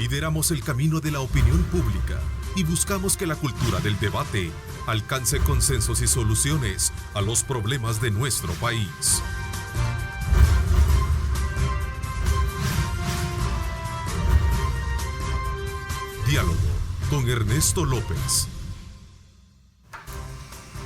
Lideramos el camino de la opinión pública y buscamos que la cultura del debate alcance consensos y soluciones a los problemas de nuestro país. Diálogo con Ernesto López.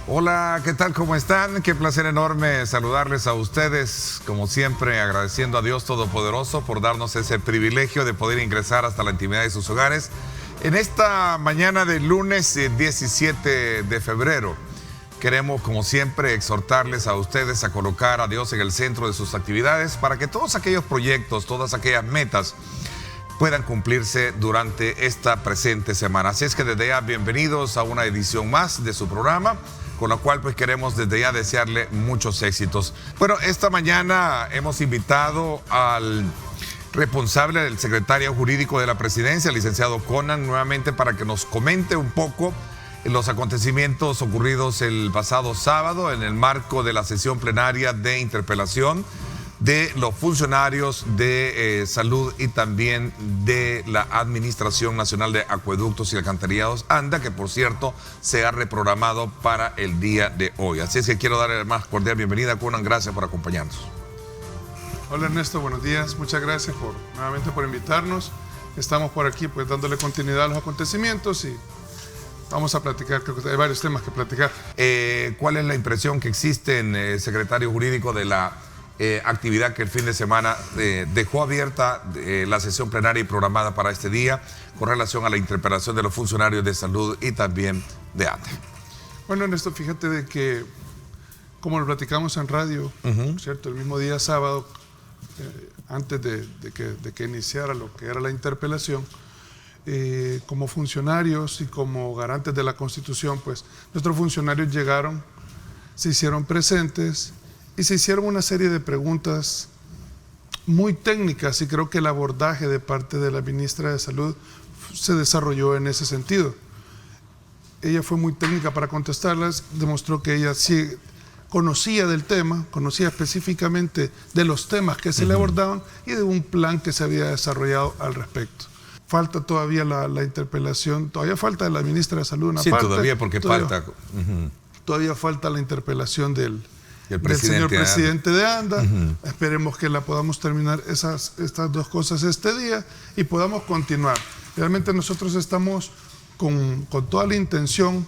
Hola, ¿qué tal? ¿Cómo están? Qué placer enorme saludarles a ustedes, como siempre agradeciendo a Dios Todopoderoso por darnos ese privilegio de poder ingresar hasta la intimidad de sus hogares en esta mañana del lunes 17 de febrero. Queremos, como siempre, exhortarles a ustedes a colocar a Dios en el centro de sus actividades para que todos aquellos proyectos, todas aquellas metas puedan cumplirse durante esta presente semana. Así es que desde ya bienvenidos a una edición más de su programa, con la cual pues queremos desde ya desearle muchos éxitos. Bueno, esta mañana hemos invitado al responsable del secretario jurídico de la presidencia, el licenciado Conan, nuevamente para que nos comente un poco los acontecimientos ocurridos el pasado sábado en el marco de la sesión plenaria de interpelación de los funcionarios de salud y también de la Administración Nacional de Acueductos y Alcantarillados, ANDA, que por cierto se ha reprogramado para el día de hoy. Así es que quiero darle la más cordial bienvenida, Conan, gracias por acompañarnos. Hola Ernesto, buenos días, muchas gracias nuevamente por invitarnos. Estamos por aquí pues dándole continuidad a los acontecimientos y vamos a platicar, creo que hay varios temas que platicar. ¿Cuál es la impresión que existe en el secretario jurídico de la actividad que el fin de semana dejó abierta la sesión plenaria y programada para este día con relación a la interpelación de los funcionarios de salud y también de ANDA? Bueno, Ernesto, fíjate de que, como lo platicamos en radio, ¿cierto? El mismo día sábado, antes de que iniciara lo que era la interpelación, como funcionarios y como garantes de la Constitución, pues nuestros funcionarios llegaron, se hicieron presentes y se hicieron una serie de preguntas muy técnicas, y creo que el abordaje de parte de la ministra de Salud se desarrolló en ese sentido. Ella fue muy técnica para contestarlas, demostró que ella sí conocía del tema, conocía específicamente de los temas que se le abordaban y de un plan que se había desarrollado al respecto. Falta todavía la interpelación, todavía falta de la ministra de Salud una parte. Sí, todavía porque falta. Todavía falta la interpelación del señor presidente de ANDA. Esperemos que la podamos terminar estas dos cosas este día y podamos continuar. Realmente nosotros estamos con toda la intención,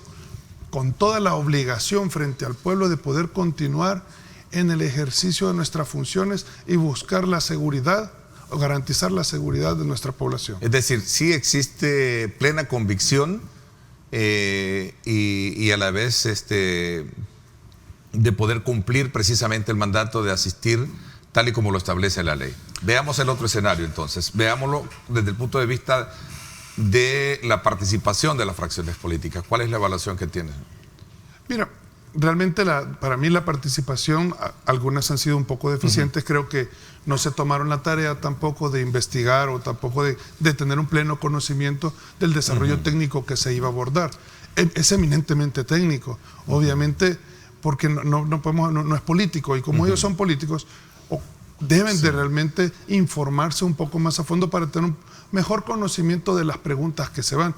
con toda la obligación frente al pueblo de poder continuar en el ejercicio de nuestras funciones y buscar la seguridad o garantizar la seguridad de nuestra población. Es decir, sí existe plena convicción y a la vez de poder cumplir precisamente el mandato de asistir tal y como lo establece la ley. Veamos el otro escenario entonces, veámoslo desde el punto de vista de la participación de las fracciones políticas. ¿Cuál es la evaluación que tienen? Mira, realmente para mí la participación, algunas han sido un poco deficientes. Creo que no se tomaron la tarea tampoco de investigar o tampoco de tener un pleno conocimiento del desarrollo técnico que se iba a abordar. Es eminentemente técnico, obviamente, porque no es político, y como ellos son políticos, deben de realmente informarse un poco más a fondo para tener un mejor conocimiento de las preguntas que se van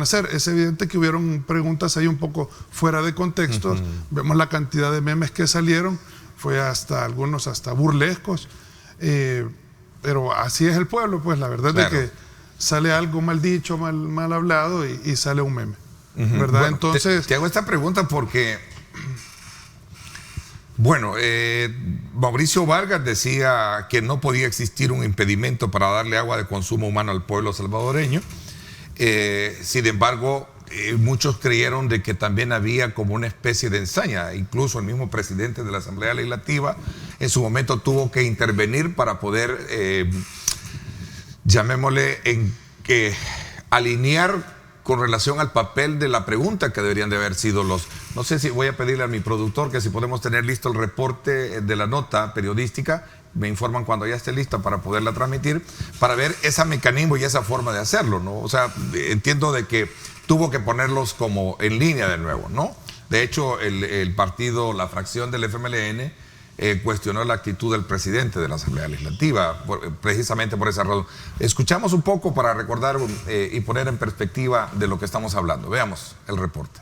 a hacer. Es evidente que hubieron preguntas ahí un poco fuera de contexto. Vemos la cantidad de memes que salieron, fue algunos hasta burlescos, pero así es el pueblo, pues la verdad es de que sale algo mal dicho, mal hablado y sale un meme, ¿verdad? Bueno, entonces te hago esta pregunta porque Mauricio Vargas decía que no podía existir un impedimento para darle agua de consumo humano al pueblo salvadoreño. Sin embargo, muchos creyeron de que también había como una especie de ensaña. Incluso el mismo presidente de la Asamblea Legislativa en su momento tuvo que intervenir para poder, llamémosle, alinear con relación al papel de la pregunta que deberían de haber sido no sé si voy a pedirle a mi productor que si podemos tener listo el reporte de la nota periodística, me informan cuando ya esté lista para poderla transmitir, para ver ese mecanismo y esa forma de hacerlo, ¿no? O sea, entiendo de que tuvo que ponerlos como en línea de nuevo, ¿no? De hecho, el partido, la fracción del FMLN, cuestionó la actitud del presidente de la Asamblea Legislativa, precisamente por esa razón. Escuchamos un poco para recordar y poner en perspectiva de lo que estamos hablando. Veamos el reporte.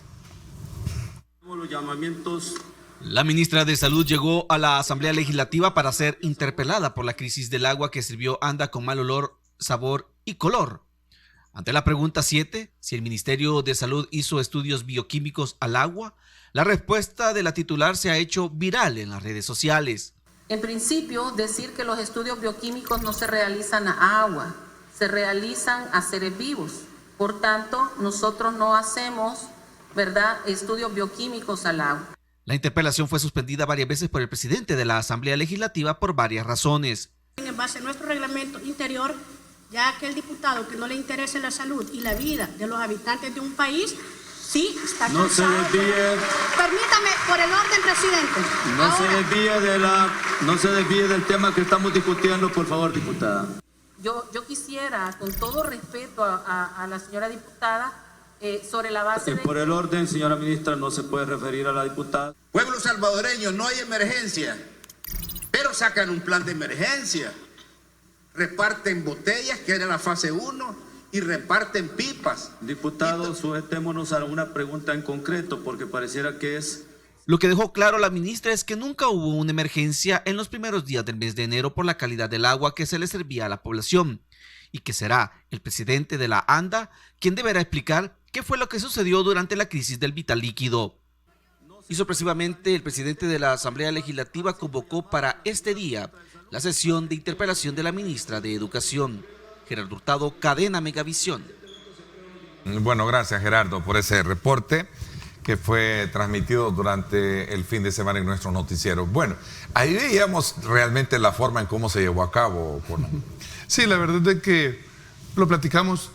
Los llamamientos. La ministra de Salud llegó a la Asamblea Legislativa para ser interpelada por la crisis del agua que sirvió Anda con mal olor, sabor y color. Ante la pregunta 7, si el Ministerio de Salud hizo estudios bioquímicos al agua, la respuesta de la titular se ha hecho viral en las redes sociales. En principio, decir que los estudios bioquímicos no se realizan a agua, se realizan a seres vivos. Por tanto, nosotros no hacemos, ¿verdad?, estudios bioquímicos al agua. La interpelación fue suspendida varias veces por el presidente de la Asamblea Legislativa por varias razones. En base a nuestro reglamento interior, ya que el diputado que no le interese la salud y la vida de los habitantes de un país, sí está cansado. No se desvíe. Permítame, por el orden, presidente. No se desvíe del tema que estamos discutiendo, por favor, diputada. Yo quisiera, con todo respeto a la señora diputada, sobre la base de... Por el orden, señora ministra, no se puede referir a la diputada. Pueblo salvadoreño, no hay emergencia, pero sacan un plan de emergencia. Reparten botellas, que era la fase 1, y reparten pipas. Diputado, sujetémonos a una pregunta en concreto, porque pareciera que es... Lo que dejó claro la ministra es que nunca hubo una emergencia en los primeros días del mes de enero por la calidad del agua que se le servía a la población, y que será el presidente de la ANDA quien deberá explicar qué fue lo que sucedió durante la crisis del vital líquido. Y sorpresivamente, el presidente de la Asamblea Legislativa convocó para este día la sesión de interpelación de la ministra de Educación, Gerardo Hurtado, Cadena Megavisión. Bueno, gracias Gerardo por ese reporte que fue transmitido durante el fin de semana en nuestros noticieros. Bueno, ahí veíamos realmente la forma en cómo se llevó a cabo. Sí, la verdad es que lo platicamos,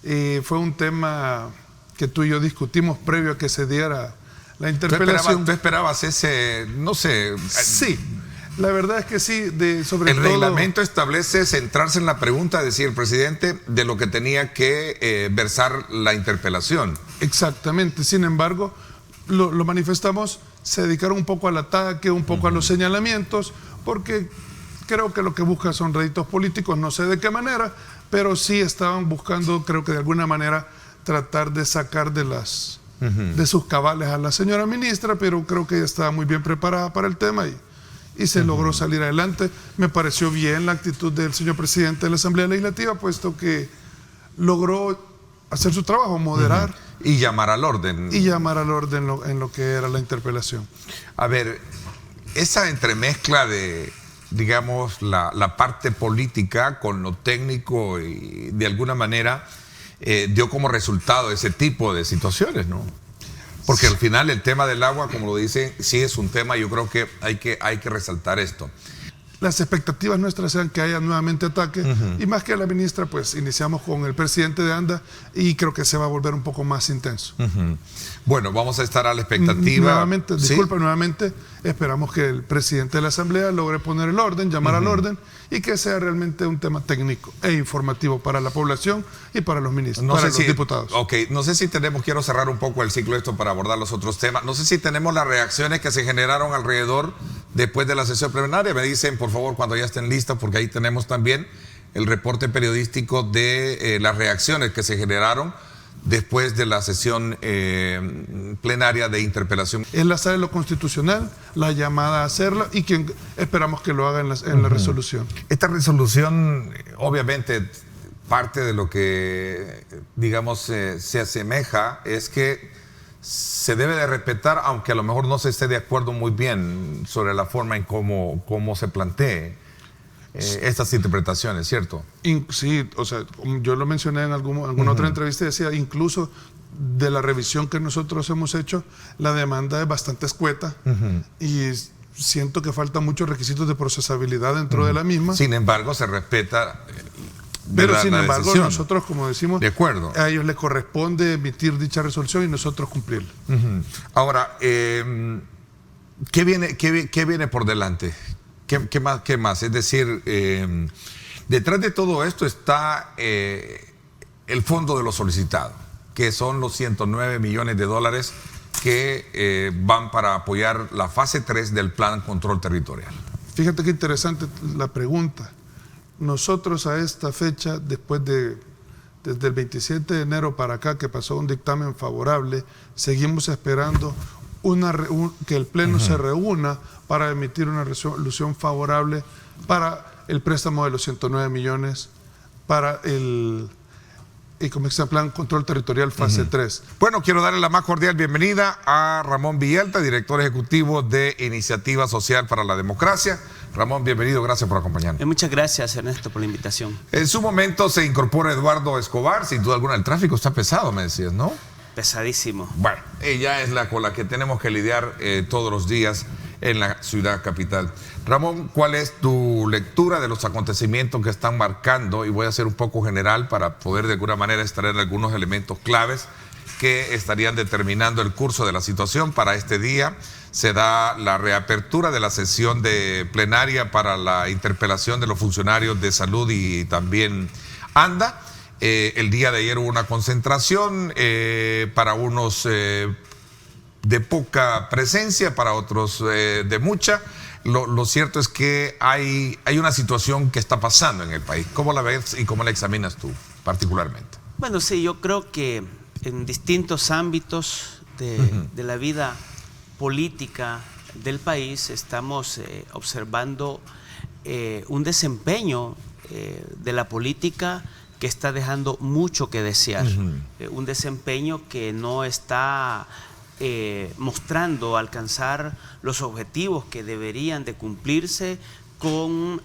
fue un tema que tú y yo discutimos previo a que se diera la interpelación. ¿Tú esperabas ese, no sé? Sí, la verdad es que sí, sobre todo... El reglamento establece centrarse en la pregunta, decía el presidente, de lo que tenía que versar la interpelación. Exactamente, sin embargo, lo manifestamos, se dedicaron un poco al ataque, un poco a los señalamientos, porque creo que lo que buscan son réditos políticos, no sé de qué manera, pero sí estaban buscando, creo que de alguna manera, tratar de sacar de sus cabales a la señora ministra, pero creo que ella estaba muy bien preparada para el tema y se logró salir adelante. Me pareció bien la actitud del señor presidente de la Asamblea Legislativa, puesto que logró hacer su trabajo, moderar. Y llamar al orden. Y llamar al orden en lo que era la interpelación. A ver, esa entremezcla de, digamos, la parte política con lo técnico y de alguna manera dio como resultado ese tipo de situaciones, ¿no? Porque al final el tema del agua, como lo dicen, sí es un tema, yo creo que hay que resaltar esto. Las expectativas nuestras sean que haya nuevamente ataque y más que a la ministra, pues iniciamos con el presidente de ANDA y creo que se va a volver un poco más intenso. Bueno, vamos a estar a la expectativa. Nuevamente, nuevamente, esperamos que el presidente de la Asamblea logre poner el orden, llamar al orden y que sea realmente un tema técnico e informativo para la población y para los ministros, los diputados. Ok, no sé si quiero cerrar un poco el ciclo esto para abordar los otros temas. No sé si tenemos las reacciones que se generaron alrededor después de la sesión plenaria. Me dicen, por favor, cuando ya estén listos, porque ahí tenemos también el reporte periodístico de las reacciones que se generaron después de la sesión plenaria de interpelación. Es la sala de lo constitucional, la llamada a hacerla y quien esperamos que lo haga en la resolución. Esta resolución, obviamente, parte de lo que, digamos, se asemeja es que se debe de respetar, aunque a lo mejor no se esté de acuerdo muy bien sobre la forma en cómo se plantee estas interpretaciones, ¿cierto? Sí, o sea, yo lo mencioné en alguna otra entrevista y decía, incluso de la revisión que nosotros hemos hecho, la demanda es bastante escueta y siento que faltan muchos requisitos de procesabilidad dentro de la misma. Sin embargo, se respeta... Pero sin embargo, nosotros, como decimos, de acuerdo, a ellos les corresponde emitir dicha resolución y nosotros cumplirla. Ahora, ¿qué viene por delante? ¿Qué más? Es decir, detrás de todo esto está el fondo de lo solicitado, que son los $109 millones que van para apoyar la fase 3 del Plan Control Territorial. Fíjate qué interesante la pregunta. Nosotros a esta fecha, desde el 27 de enero para acá, que pasó un dictamen favorable, seguimos esperando que el Pleno se reúna para emitir una resolución favorable para el préstamo de los 109 millones para el Plan Control Territorial fase 3. Bueno, quiero darle la más cordial bienvenida a Ramón Villalta, director ejecutivo de Iniciativa Social para la Democracia. Ramón, bienvenido, gracias por acompañarnos. Muchas gracias, Ernesto, por la invitación. En su momento se incorpora Eduardo Escobar, sin duda alguna. El tráfico está pesado, me decías, ¿no? Pesadísimo. Bueno, ella es la con la que tenemos que lidiar todos los días en la ciudad capital. Ramón, ¿cuál es tu lectura de los acontecimientos que están marcando? Y voy a ser un poco general para poder de alguna manera extraer algunos elementos claves que estarían determinando el curso de la situación. Para este día se da la reapertura de la sesión de plenaria para la interpelación de los funcionarios de salud y también ANDA. El día de ayer hubo una concentración para unos de poca presencia, para otros de mucha. Lo cierto es que hay una situación que está pasando en el país. ¿Cómo la ves y cómo la examinas tú particularmente? Bueno, sí, yo creo que en distintos ámbitos de la vida política del país estamos observando un desempeño de la política que está dejando mucho que desear. Un desempeño que no está mostrando alcanzar los objetivos que deberían de cumplirse con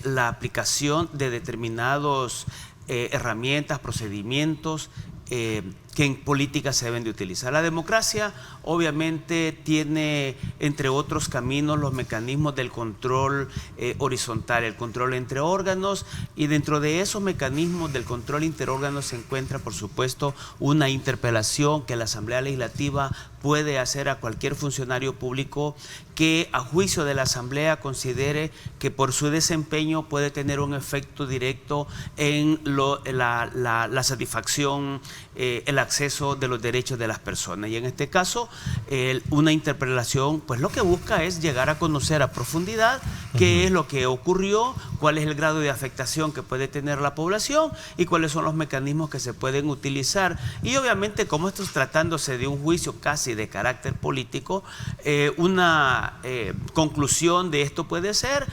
la aplicación de determinados herramientas, procedimientos que en política se deben de utilizar. La democracia obviamente tiene, entre otros caminos, los mecanismos del control horizontal, el control entre órganos, y dentro de esos mecanismos del control interórganos se encuentra, por supuesto, una interpelación que la Asamblea Legislativa puede hacer a cualquier funcionario público que a juicio de la Asamblea considere que por su desempeño puede tener un efecto directo en la satisfacción, el acceso de los derechos de las personas. Y en este caso, una interpelación, pues lo que busca es llegar a conocer a profundidad qué es lo que ocurrió, cuál es el grado de afectación que puede tener la población y cuáles son los mecanismos que se pueden utilizar. Y obviamente, como esto es tratándose de un juicio casi de carácter político, una conclusión de esto puede ser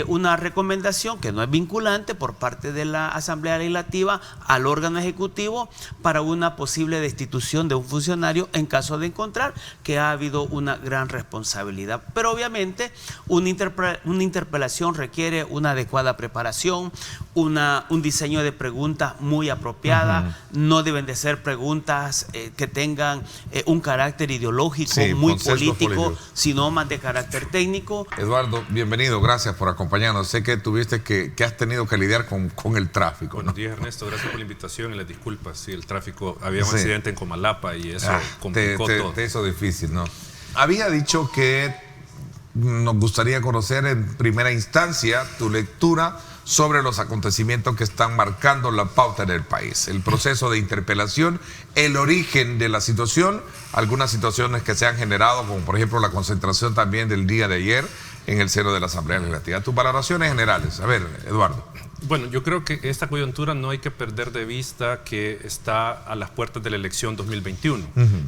una recomendación que no es vinculante por parte de la Asamblea Legislativa al órgano ejecutivo para una posible destitución de un funcionario en caso de encontrar que ha habido una gran responsabilidad. Pero obviamente una interpelación requiere una adecuada preparación, un diseño de preguntas muy apropiada. No deben de ser preguntas que tengan un carácter ideológico, sí, muy político, sino más de carácter técnico. Eduardo, bienvenido, gracias por acompañarnos. Sé que tuviste que has tenido que lidiar con el tráfico. Buenos días, Ernesto, gracias por la invitación y las disculpas. Sí, el tráfico, había un accidente en Comalapa y eso complicó todo. Te hizo difícil, ¿no? Había dicho que nos gustaría conocer en primera instancia tu lectura sobre los acontecimientos que están marcando la pauta en el país, el proceso de interpelación, el origen de la situación, algunas situaciones que se han generado, como por ejemplo la concentración también del día de ayer en el seno de la Asamblea Legislativa. Tus valoraciones generales. A ver, Eduardo. Bueno, yo creo que esta coyuntura no hay que perder de vista que está a las puertas de la elección 2021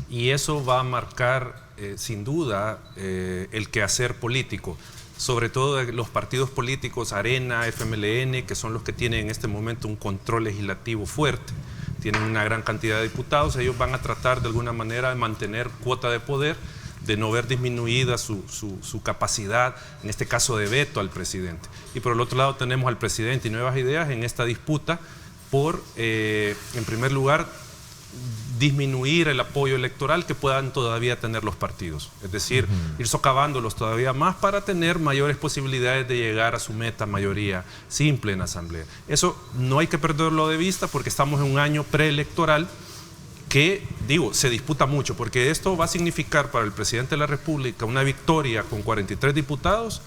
y eso va a marcar sin duda el quehacer político, sobre todo de los partidos políticos Arena, FMLN, que son los que tienen en este momento un control legislativo fuerte, tienen una gran cantidad de diputados. Ellos van a tratar de alguna manera de mantener cuota de poder, de no ver disminuida su capacidad, en este caso de veto al presidente. Y por el otro lado tenemos al presidente y Nuevas Ideas en esta disputa por, en primer lugar, disminuir el apoyo electoral que puedan todavía tener los partidos. Es decir, ir socavándolos todavía más para tener mayores posibilidades de llegar a su meta mayoría simple en la Asamblea. Eso no hay que perderlo de vista porque estamos en un año preelectoral que, digo, se disputa mucho, porque esto va a significar para el presidente de la República una victoria con 43 diputados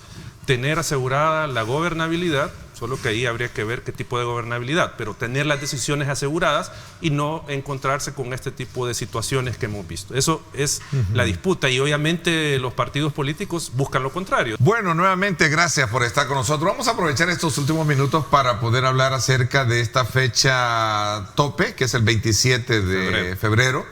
tener asegurada la gobernabilidad, solo que ahí habría que ver qué tipo de gobernabilidad, pero tener las decisiones aseguradas y no encontrarse con este tipo de situaciones que hemos visto. Eso es la disputa y obviamente los partidos políticos buscan lo contrario. Bueno, nuevamente gracias por estar con nosotros. Vamos a aprovechar estos últimos minutos para poder hablar acerca de esta fecha tope, que es el 27 de febrero.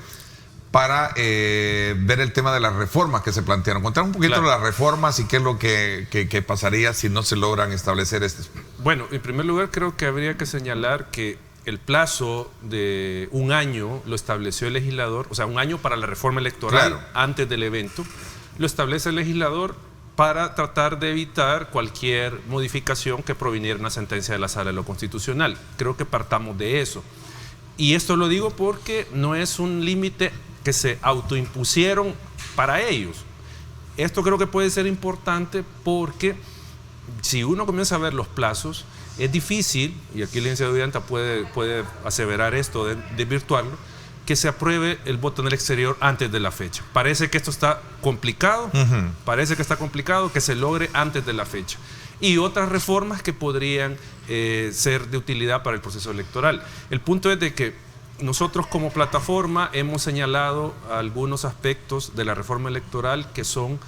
Para ver el tema de las reformas que se plantearon. Contar un poquito de las reformas y qué es lo que pasaría si no se logran establecer este. Bueno, en primer lugar creo que habría que señalar que el plazo de un año lo estableció el legislador, o sea, un año para la reforma electoral antes del evento, lo establece el legislador para tratar de evitar cualquier modificación que proviniera de una sentencia de la Sala de lo Constitucional. Creo que partamos de eso. Y esto lo digo porque no es un límite que se autoimpusieron para ellos. Esto creo que puede ser importante porque si uno comienza a ver los plazos, es difícil, y aquí el licenciado Vidanta puede aseverar esto, desvirtuarlo, que se apruebe el voto en el exterior antes de la fecha. Parece que esto está complicado, parece que está complicado que se logre antes de la fecha. Y otras reformas que podrían ser de utilidad para el proceso electoral. El punto es de que nosotros como plataforma hemos señalado algunos aspectos de la reforma electoral que son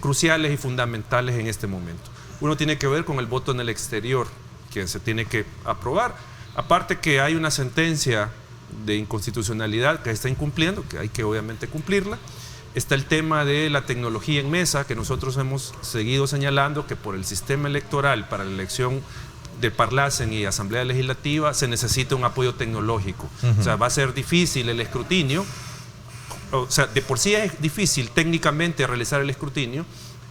cruciales y fundamentales en este momento. Uno tiene que ver con el voto en el exterior, que se tiene que aprobar. Aparte que hay una sentencia de inconstitucionalidad que está incumpliendo, que hay que obviamente cumplirla. Está el tema de la tecnología en mesa, que nosotros hemos seguido señalando que por el sistema electoral para la elección de Parlacen y Asamblea Legislativa se necesita un apoyo tecnológico. O sea, va a ser difícil el escrutinio, o sea, de por sí es difícil técnicamente realizar el escrutinio,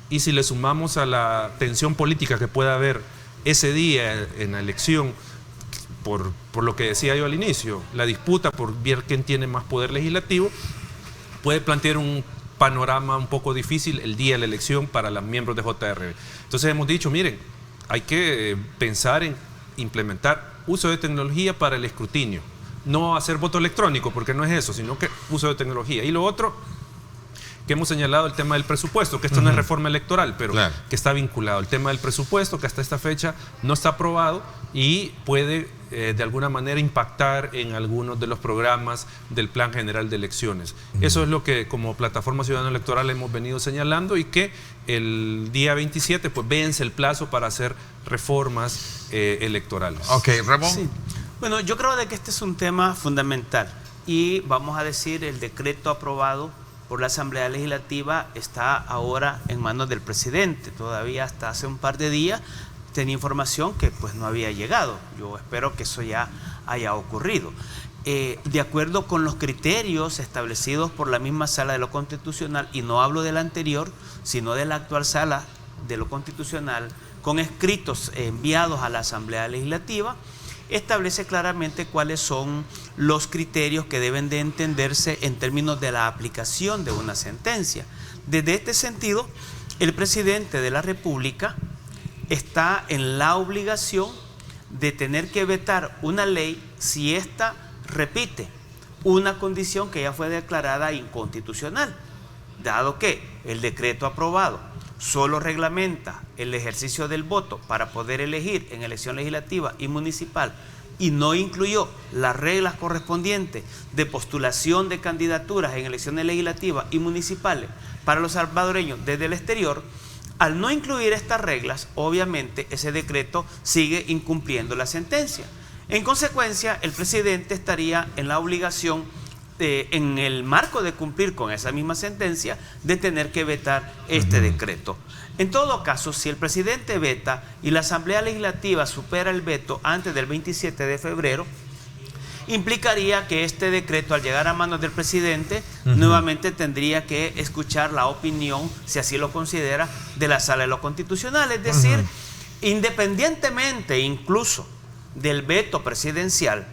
y si le sumamos a la tensión política que pueda haber ese día en la elección, por lo que decía yo al inicio, la disputa por ver quién tiene más poder legislativo, puede plantear un panorama un poco difícil el día de la elección para los miembros de JRB. Entonces hemos dicho, miren, hay que pensar en implementar uso de tecnología para el escrutinio, no hacer voto electrónico, porque no es eso, sino que uso de tecnología. Y lo otro, que hemos señalado el tema del presupuesto, que esto no es reforma electoral, pero que está vinculado. El tema del presupuesto, que hasta esta fecha no está aprobado y puede de alguna manera impactar en algunos de los programas del Plan General de Elecciones. Eso es lo que como Plataforma Ciudadana Electoral hemos venido señalando, y que el día 27 pues vence el plazo para hacer reformas electorales. Ok, Ramón. Sí. Bueno, yo creo de que este es un tema fundamental y vamos a decir el decreto aprobado por la Asamblea Legislativa está ahora en manos del presidente. Todavía hasta hace un par de días tenía información que pues no había llegado. Yo espero que eso ya haya ocurrido. De acuerdo con los criterios establecidos por la misma Sala de lo Constitucional, y no hablo de la anterior, sino de la actual Sala de lo Constitucional, con escritos enviados a la Asamblea Legislativa, establece claramente cuáles son los criterios que deben de entenderse en términos de la aplicación de una sentencia. Desde este sentido, el presidente de la República está en la obligación de tener que vetar una ley si ésta repite una condición que ya fue declarada inconstitucional, dado que el decreto aprobado solo reglamenta el ejercicio del voto para poder elegir en elección legislativa y municipal y no incluyó las reglas correspondientes de postulación de candidaturas en elecciones legislativas y municipales para los salvadoreños desde el exterior. Al no incluir estas reglas, obviamente ese decreto sigue incumpliendo la sentencia. En consecuencia, el presidente estaría en la obligación en el marco de cumplir con esa misma sentencia, de tener que vetar este decreto. En todo caso, si el presidente veta y la Asamblea Legislativa supera el veto antes del 27 de febrero, implicaría que este decreto, al llegar a manos del presidente, nuevamente tendría que escuchar la opinión, si así lo considera, de la Sala de lo Constitucional. Es decir, independientemente incluso del veto presidencial,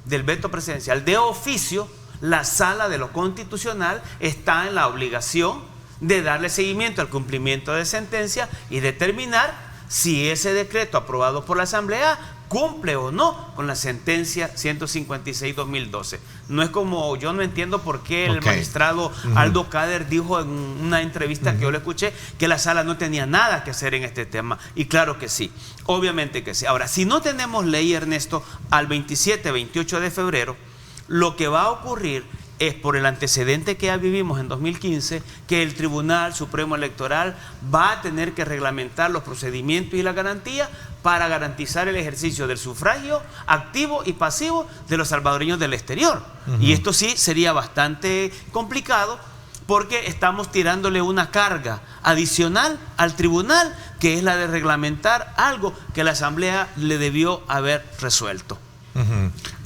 de oficio, la Sala de lo Constitucional está en la obligación de darle seguimiento al cumplimiento de sentencia y determinar si ese decreto aprobado por la Asamblea cumple o no con la sentencia 156-2012. No es como, yo no entiendo por qué el magistrado Aldo Cader dijo en una entrevista que yo le escuché que la sala no tenía nada que hacer en este tema. Y claro que sí, obviamente que sí. Ahora, si no tenemos ley, Ernesto, al 27-28 de febrero, lo que va a ocurrir es, por el antecedente que ya vivimos en 2015, que el Tribunal Supremo Electoral va a tener que reglamentar los procedimientos y la garantía para garantizar el ejercicio del sufragio activo y pasivo de los salvadoreños del exterior. Y esto sí sería bastante complicado, porque estamos tirándole una carga adicional al tribunal, que es la de reglamentar algo que la Asamblea le debió haber resuelto.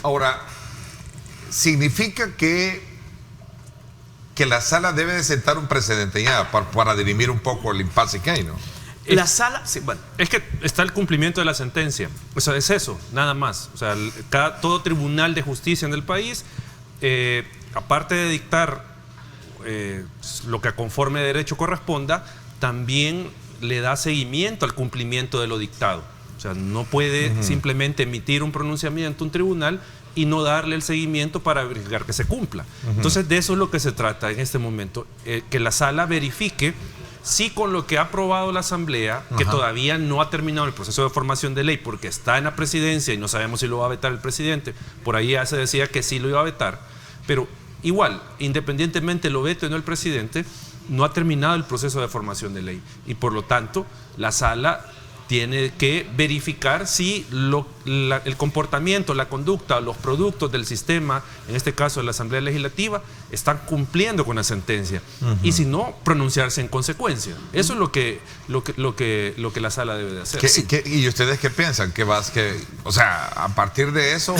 Ahora, significa que la sala debe de sentar un precedente ya para dirimir un poco el impasse que hay, ¿no? La sala, sí, bueno. Es que está el cumplimiento de la sentencia. O sea, es eso, nada más. O sea, todo tribunal de justicia en el país, aparte de dictar lo que a conforme de derecho corresponda, también le da seguimiento al cumplimiento de lo dictado. O sea, no puede simplemente emitir un pronunciamiento un tribunal y no darle el seguimiento para verificar que se cumpla. Entonces, de eso es lo que se trata en este momento, que la sala verifique si con lo que ha aprobado la Asamblea, que todavía no ha terminado el proceso de formación de ley porque está en la presidencia y no sabemos si lo va a vetar el presidente, por ahí ya se decía que sí lo iba a vetar, pero igual, independientemente lo vete o no el presidente, no ha terminado el proceso de formación de ley y por lo tanto la sala tiene que verificar si el comportamiento, la conducta, los productos del sistema, en este caso de la Asamblea Legislativa, están cumpliendo con la sentencia. Y si no, pronunciarse en consecuencia. Eso es lo que la sala debe de hacer. ¿Y ustedes qué piensan? O sea, a partir de eso...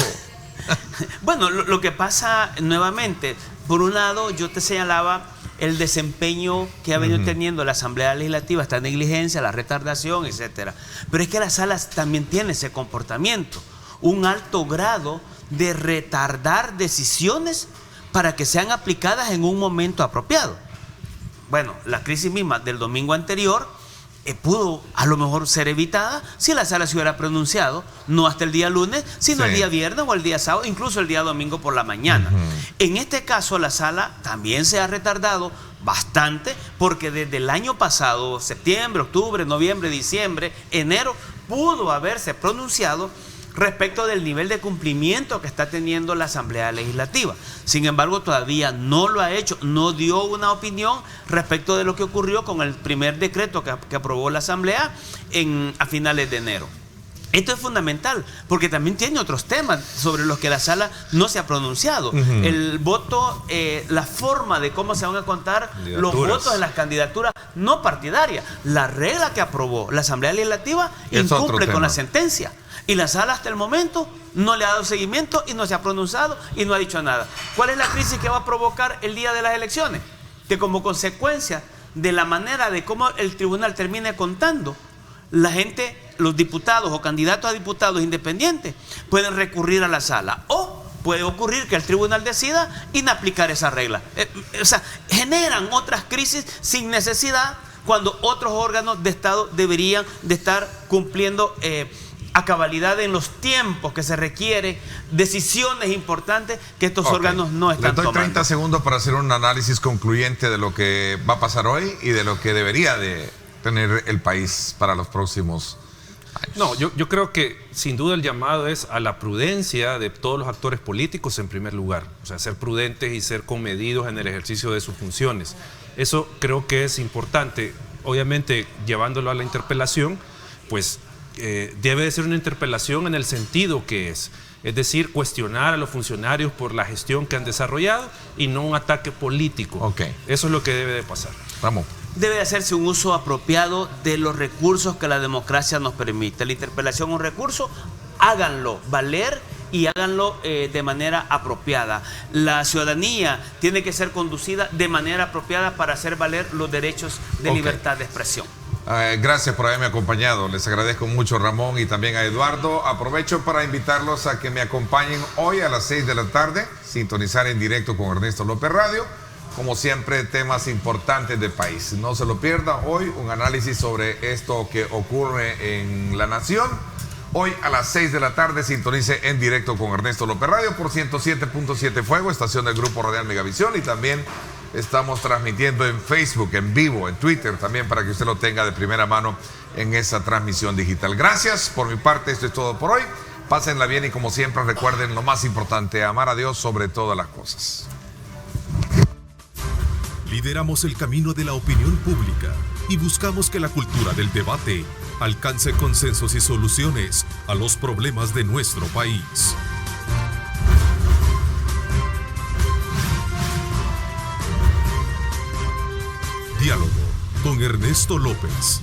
Bueno, lo que pasa nuevamente, por un lado, yo te señalaba el desempeño que ha venido teniendo la Asamblea Legislativa, esta negligencia, la retardación, etcétera. Pero es que la sala también tiene ese comportamiento, un alto grado de retardar decisiones para que sean aplicadas en un momento apropiado. Bueno, la crisis misma del domingo anterior pudo a lo mejor ser evitada si la sala se hubiera pronunciado, no hasta el día lunes, sino el día viernes o el día sábado, incluso el día domingo por la mañana. En este caso la sala también se ha retardado bastante, porque desde el año pasado, septiembre, octubre, noviembre, diciembre, enero, pudo haberse pronunciado respecto del nivel de cumplimiento que está teniendo la Asamblea Legislativa. Sin embargo, todavía no lo ha hecho, no dio una opinión respecto de lo que ocurrió con el primer decreto que aprobó la Asamblea a finales de enero. Esto es fundamental, porque también tiene otros temas sobre los que la sala no se ha pronunciado. El voto, la forma de cómo se van a contar los votos en las candidaturas no partidarias. La regla que aprobó la Asamblea Legislativa incumple con la sentencia. Y la sala hasta el momento no le ha dado seguimiento y no se ha pronunciado y no ha dicho nada. ¿Cuál es la crisis que va a provocar el día de las elecciones? Que como consecuencia de la manera de cómo el tribunal termine contando, la gente, los diputados o candidatos a diputados independientes pueden recurrir a la sala. O puede ocurrir que el tribunal decida inaplicar esa regla. O sea, generan otras crisis sin necesidad, cuando otros órganos de Estado deberían de estar cumpliendo a cabalidad en los tiempos que se requiere, decisiones importantes que estos órganos no están tomando. Le doy 30 segundos para hacer un análisis concluyente de lo que va a pasar hoy y de lo que debería de tener el país para los próximos años. No, yo creo que sin duda el llamado es a la prudencia de todos los actores políticos en primer lugar. O sea, ser prudentes y ser comedidos en el ejercicio de sus funciones. Eso creo que es importante. Obviamente, llevándolo a la interpelación, pues debe de ser una interpelación en el sentido que es decir, cuestionar a los funcionarios por la gestión que han desarrollado y no un ataque político. Eso es lo que debe de pasar. Vamos. Debe de hacerse un uso apropiado de los recursos que la democracia nos permite. La interpelación es un recurso, háganlo valer y háganlo de manera apropiada. La ciudadanía tiene que ser conducida de manera apropiada para hacer valer los derechos de libertad de expresión. Gracias por haberme acompañado. Les agradezco mucho, Ramón, y también a Eduardo. Aprovecho para invitarlos a que me acompañen hoy a las 6 de la tarde, sintonizar en directo con Ernesto López Radio. Como siempre, temas importantes del país. No se lo pierda hoy, un análisis sobre esto que ocurre en la nación. Hoy a las 6 de la tarde sintonice en directo con Ernesto López Radio por 107.7 Fuego, estación del Grupo Radial Megavisión, y también estamos transmitiendo en Facebook, en vivo, en Twitter también, para que usted lo tenga de primera mano en esa transmisión digital. Gracias, por mi parte esto es todo por hoy. Pásenla bien y como siempre recuerden lo más importante, amar a Dios sobre todas las cosas. Lideramos el camino de la opinión pública y buscamos que la cultura del debate alcance consensos y soluciones a los problemas de nuestro país. Diálogo con Ernesto López.